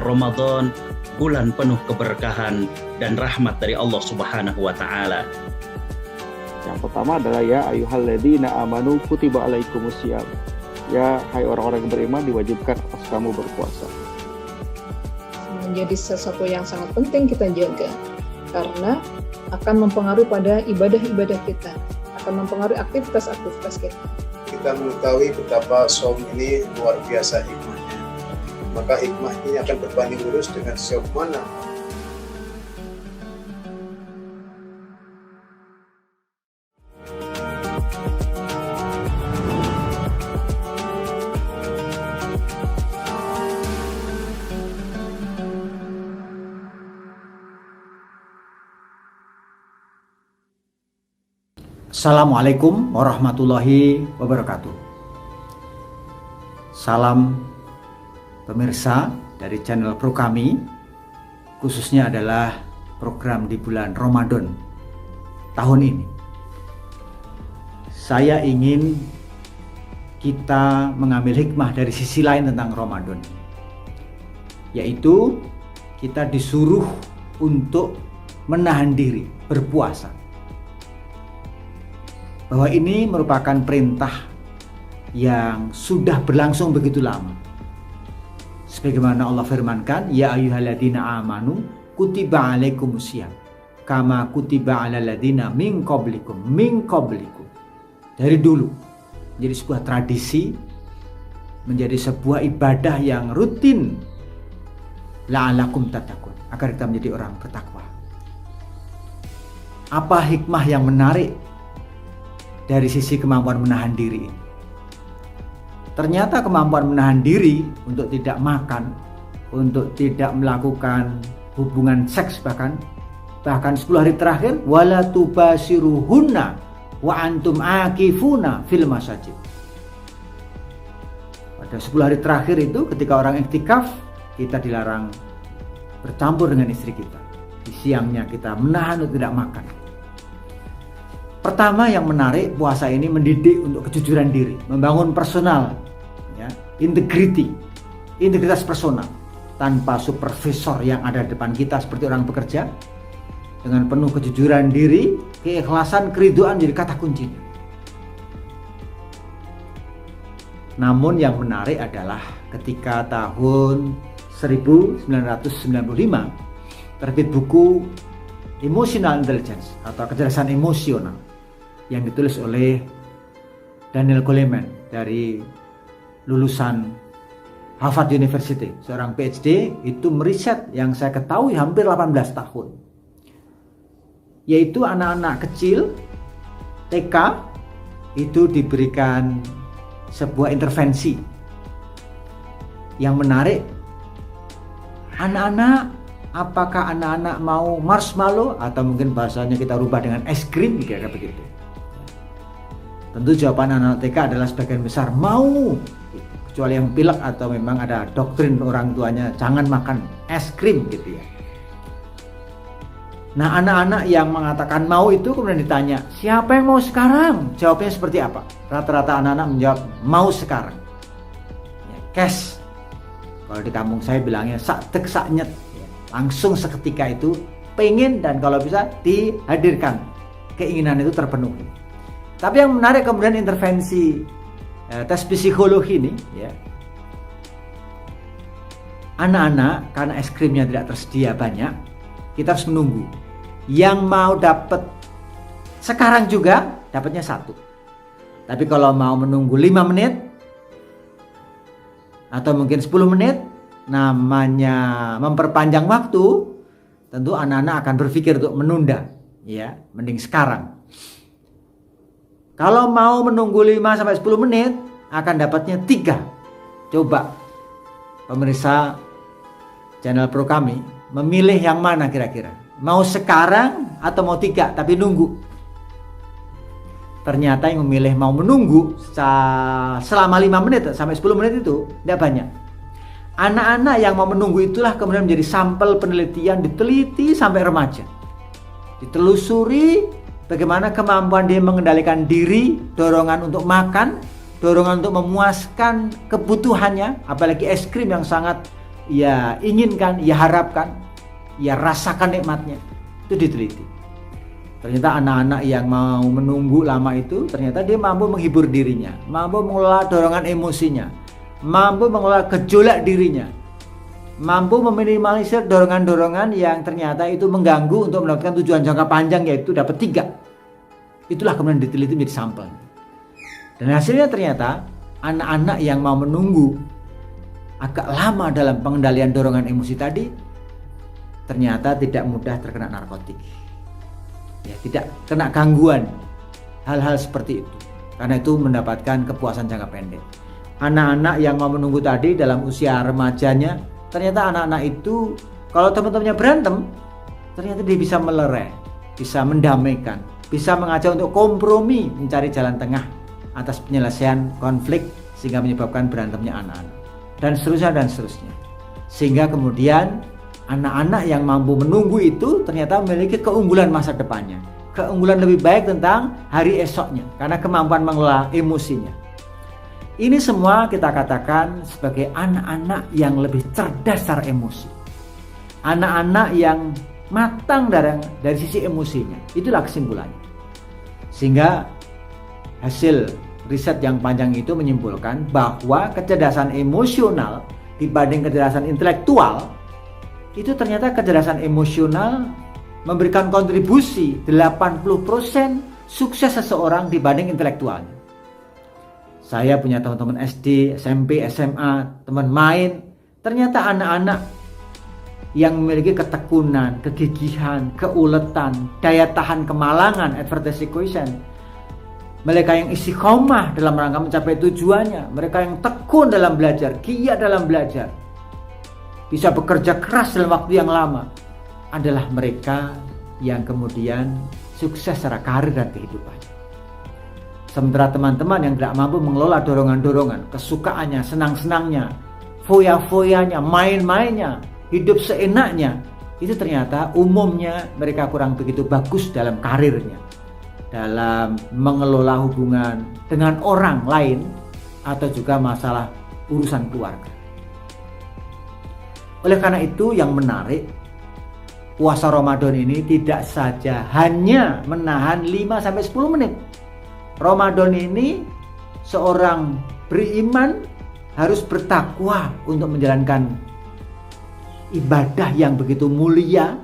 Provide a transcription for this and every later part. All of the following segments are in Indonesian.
Ramadan, bulan penuh keberkahan dan rahmat dari Allah Subhanahu wa taala. Yang pertama adalah ya ayyuhalladzina amanu kutiba alaikumusiyam. Ya hai orang-orang yang beriman, diwajibkan atas kamu berpuasa. Menjadi sesuatu yang sangat penting kita jaga, karena akan mempengaruhi pada ibadah-ibadah kita, akan mempengaruhi aktivitas-aktivitas kita. Kita mengetahui betapa saum ini luar biasa hikmahnya. Maka hikmah ini akan berbanding lurus dengan sejauh mana Assalamualaikum warahmatullahi wabarakatuh. Salam pemirsa dari channel Pro kami, khususnya adalah program di bulan Ramadan tahun ini. Saya ingin kita mengambil hikmah dari sisi lain tentang Ramadan, yaitu kita disuruh untuk menahan diri, berpuasa. Bahwa ini merupakan perintah yang sudah berlangsung begitu lama. Sebagaimana Allah firmankan, ya ayyuhalladzina amanu kutiba alaikumusiyam kama kutiba alal ladzina min qablikum. Dari dulu menjadi sebuah tradisi, menjadi sebuah ibadah yang rutin, la'alakum tattaqun, agar kita menjadi orang bertakwa. Apa hikmah yang menarik dari sisi kemampuan menahan diri? Ternyata kemampuan menahan diri untuk tidak makan, untuk tidak melakukan hubungan seks, bahkan 10 hari terakhir, wala tubasiruhunna wa antum akifuna fil masajid. Pada 10 hari terakhir itu, ketika orang iktikaf, kita dilarang bercampur dengan istri kita. Di siangnya kita menahan untuk tidak makan. Pertama yang menarik, puasa ini mendidik untuk kejujuran diri, membangun personal, ya, integritas personal, tanpa supervisor yang ada di depan kita seperti orang bekerja. Dengan penuh kejujuran diri, keikhlasan, keridhaan jadi kata kuncinya. Namun yang menarik adalah ketika tahun 1995 terbit buku Emotional Intelligence atau kecerdasan emosional yang ditulis oleh Daniel Goleman dari lulusan Harvard University, seorang PhD, itu meriset yang saya ketahui hampir 18 tahun, yaitu anak-anak kecil TK itu diberikan sebuah intervensi yang menarik. Apakah anak-anak mau marshmallow, atau mungkin bahasanya kita rubah dengan es krim, kira-kira begitu. Tentu jawaban anak TK adalah sebagian besar mau, kecuali yang pilek atau memang ada doktrin orang tuanya jangan makan es krim gitu ya. Nah, anak-anak yang mengatakan mau itu kemudian ditanya, siapa yang mau sekarang? Jawabnya seperti apa? Rata-rata anak-anak menjawab mau sekarang. Ya, cash. Kalau di kampung saya bilangnya sak tek sak nyet. Langsung seketika itu pengen, dan kalau bisa dihadirkan, keinginan itu terpenuhi. Tapi yang menarik kemudian intervensi tes psikologi ini, ya, anak-anak karena es krimnya tidak tersedia banyak, kita harus menunggu. Yang mau dapat sekarang juga dapatnya 1. Tapi kalau mau menunggu 5 menit atau mungkin 10 menit, namanya memperpanjang waktu, tentu anak-anak akan berpikir untuk menunda, ya, mending sekarang. Kalau mau menunggu 5-10 menit akan dapatnya 3. Coba pemirsa channel Pro kami memilih yang mana kira-kira? Mau sekarang atau mau 3 tapi nunggu? Ternyata yang memilih mau menunggu selama 5 menit sampai 10 menit itu tidak banyak. Anak-anak yang mau menunggu itulah kemudian menjadi sampel penelitian, diteliti sampai remaja. Ditelusuri bagaimana kemampuan dia mengendalikan diri, dorongan untuk makan, dorongan untuk memuaskan kebutuhannya, apalagi es krim yang sangat ia inginkan, ia harapkan, ia rasakan nikmatnya. Itu diteliti. Ternyata anak-anak yang mau menunggu lama itu, ternyata dia mampu menghibur dirinya, mampu mengelola dorongan emosinya, mampu mengelola gejolak dirinya, mampu meminimalisir dorongan-dorongan yang ternyata itu mengganggu untuk mendapatkan tujuan jangka panjang, yaitu dapat 3. Itulah kemudian diteliti menjadi sampel. Dan hasilnya ternyata anak-anak yang mau menunggu agak lama dalam pengendalian dorongan emosi tadi ternyata tidak mudah terkena narkotik, ya, tidak kena gangguan hal-hal seperti itu, karena itu mendapatkan kepuasan jangka pendek. Anak-anak yang mau menunggu tadi dalam usia remajanya, ternyata anak-anak itu kalau teman-temannya berantem, ternyata dia bisa melerai, bisa mendamaikan, bisa mengajak untuk kompromi, mencari jalan tengah atas penyelesaian konflik sehingga menyebabkan berantemnya anak-anak. Dan seterusnya. Sehingga kemudian anak-anak yang mampu menunggu itu ternyata memiliki keunggulan masa depannya, keunggulan lebih baik tentang hari esoknya, karena kemampuan mengelola emosinya. Ini semua kita katakan sebagai anak-anak yang lebih cerdas secara emosi, anak-anak yang matang dari sisi emosinya. Itulah kesimpulannya. Sehingga hasil riset yang panjang itu menyimpulkan bahwa kecerdasan emosional dibanding kecerdasan intelektual, itu ternyata kecerdasan emosional memberikan kontribusi 80% sukses seseorang dibanding intelektualnya. Saya punya teman-teman SD, SMP, SMA, teman main, ternyata anak-anak yang memiliki ketekunan, kegigihan, keuletan, daya tahan kemalangan, adversity quotient, mereka yang istiqomah dalam rangka mencapai tujuannya, mereka yang tekun dalam belajar, giat dalam belajar, bisa bekerja keras dalam waktu yang lama, adalah mereka yang kemudian sukses secara karir dan kehidupan. Sementara teman-teman yang tidak mampu mengelola dorongan-dorongan, kesukaannya, senang-senangnya, foya-foyanya, main-mainnya, hidup seenaknya, itu ternyata umumnya mereka kurang begitu bagus dalam karirnya, dalam mengelola hubungan dengan orang lain, atau juga masalah urusan keluarga. Oleh karena itu yang menarik, puasa Ramadan ini tidak saja hanya menahan 5-10 menit. Ramadan ini seorang beriman harus bertakwa untuk menjalankan ibadah yang begitu mulia,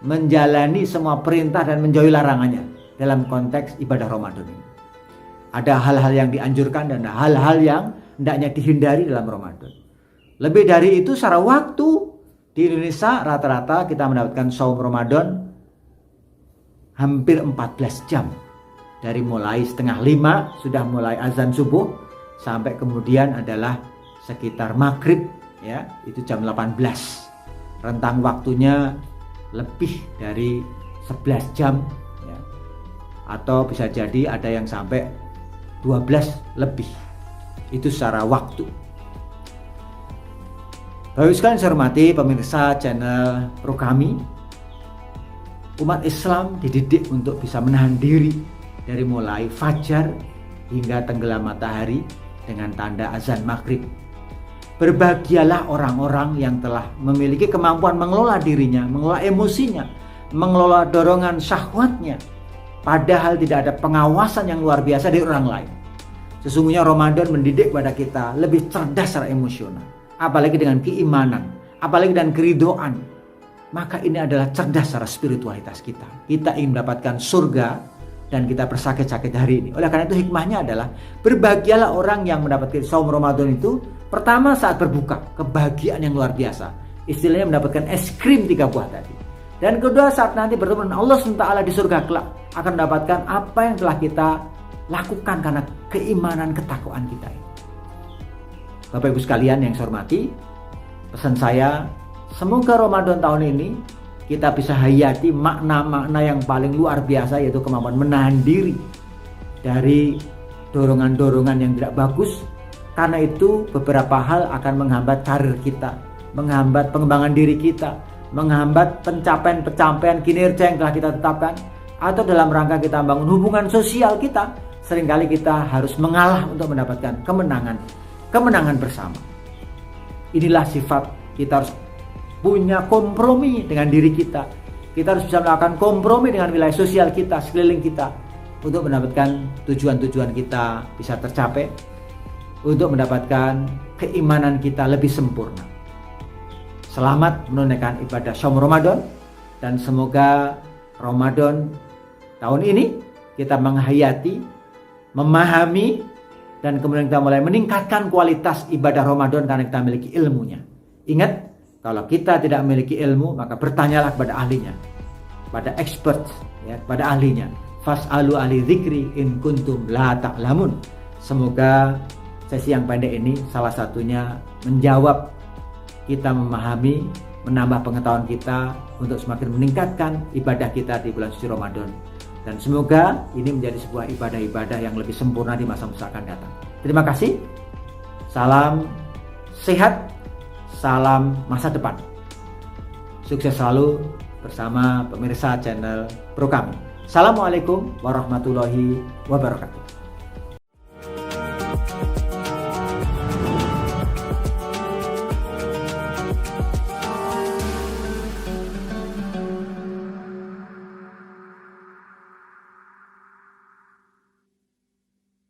menjalani semua perintah dan menjauhi larangannya dalam konteks ibadah Ramadan ini. Ada hal-hal yang dianjurkan dan hal-hal yang hendaknya dihindari dalam Ramadan. Lebih dari itu, secara waktu di Indonesia rata-rata kita mendapatkan saum Ramadan hampir 14 jam. Dari mulai 4:30 sudah mulai azan subuh sampai kemudian adalah sekitar maghrib, ya, itu jam 18. Rentang waktunya lebih dari 11 jam, ya. Atau bisa jadi ada yang sampai 12 lebih. Itu secara waktu. Bapak Ibu sekalian saya hormati pemirsa channel Pro Kami, umat Islam dididik untuk bisa menahan diri dari mulai fajar hingga tenggelam matahari dengan tanda azan maghrib. Berbahagialah orang-orang yang telah memiliki kemampuan mengelola dirinya, mengelola emosinya, mengelola dorongan syahwatnya, padahal tidak ada pengawasan yang luar biasa dari orang lain. Sesungguhnya Ramadan mendidik kepada kita lebih cerdas secara emosional, apalagi dengan keimanan, apalagi dengan keridhaan. Maka ini adalah cerdas secara spiritualitas kita. Kita ingin mendapatkan surga dan kita bersakit-sakit hari ini. Oleh karena itu hikmahnya adalah berbahagialah orang yang mendapatkan saum Ramadan itu. Pertama saat berbuka, kebahagiaan yang luar biasa. Istilahnya mendapatkan es krim 3 buah tadi. Dan kedua saat nanti bertemu dengan Allah SWT di surga kelak, akan mendapatkan apa yang telah kita lakukan karena keimanan ketakwaan kita ini. Bapak Ibu sekalian yang saya hormati, pesan saya, semoga Ramadan tahun ini kita bisa hayati makna-makna yang paling luar biasa, yaitu kemampuan menahan diri dari dorongan-dorongan yang tidak bagus. Karena itu beberapa hal akan menghambat karir kita, menghambat pengembangan diri kita, menghambat pencapaian-pencapaian kinerja yang telah kita tetapkan, atau dalam rangka kita membangun hubungan sosial kita, seringkali kita harus mengalah untuk mendapatkan kemenangan bersama. Inilah sifat kita harus punya kompromi dengan diri kita. Kita harus bisa melakukan kompromi dengan wilayah sosial kita, sekeliling kita, untuk mendapatkan tujuan-tujuan kita bisa tercapai, untuk mendapatkan keimanan kita lebih sempurna. Selamat menunaikan ibadah Shaum Ramadan, dan semoga Ramadan tahun ini kita menghayati, memahami, dan kemudian kita mulai meningkatkan kualitas ibadah Ramadan karena kita memiliki ilmunya. Ingat, kalau kita tidak memiliki ilmu, maka bertanyalah kepada ahlinya, pada expert, ya, kepada ahlinya. Fas'alu ahli dzikri in kuntum la ta'lamun. Semoga sesi yang pendek ini salah satunya menjawab, kita memahami, menambah pengetahuan kita untuk semakin meningkatkan ibadah kita di bulan suci Ramadan. Dan semoga ini menjadi sebuah ibadah-ibadah yang lebih sempurna di masa-masa akan datang. Terima kasih. Salam sehat, salam masa depan. Sukses selalu bersama pemirsa channel Pro Kami. Assalamualaikum warahmatullahi wabarakatuh.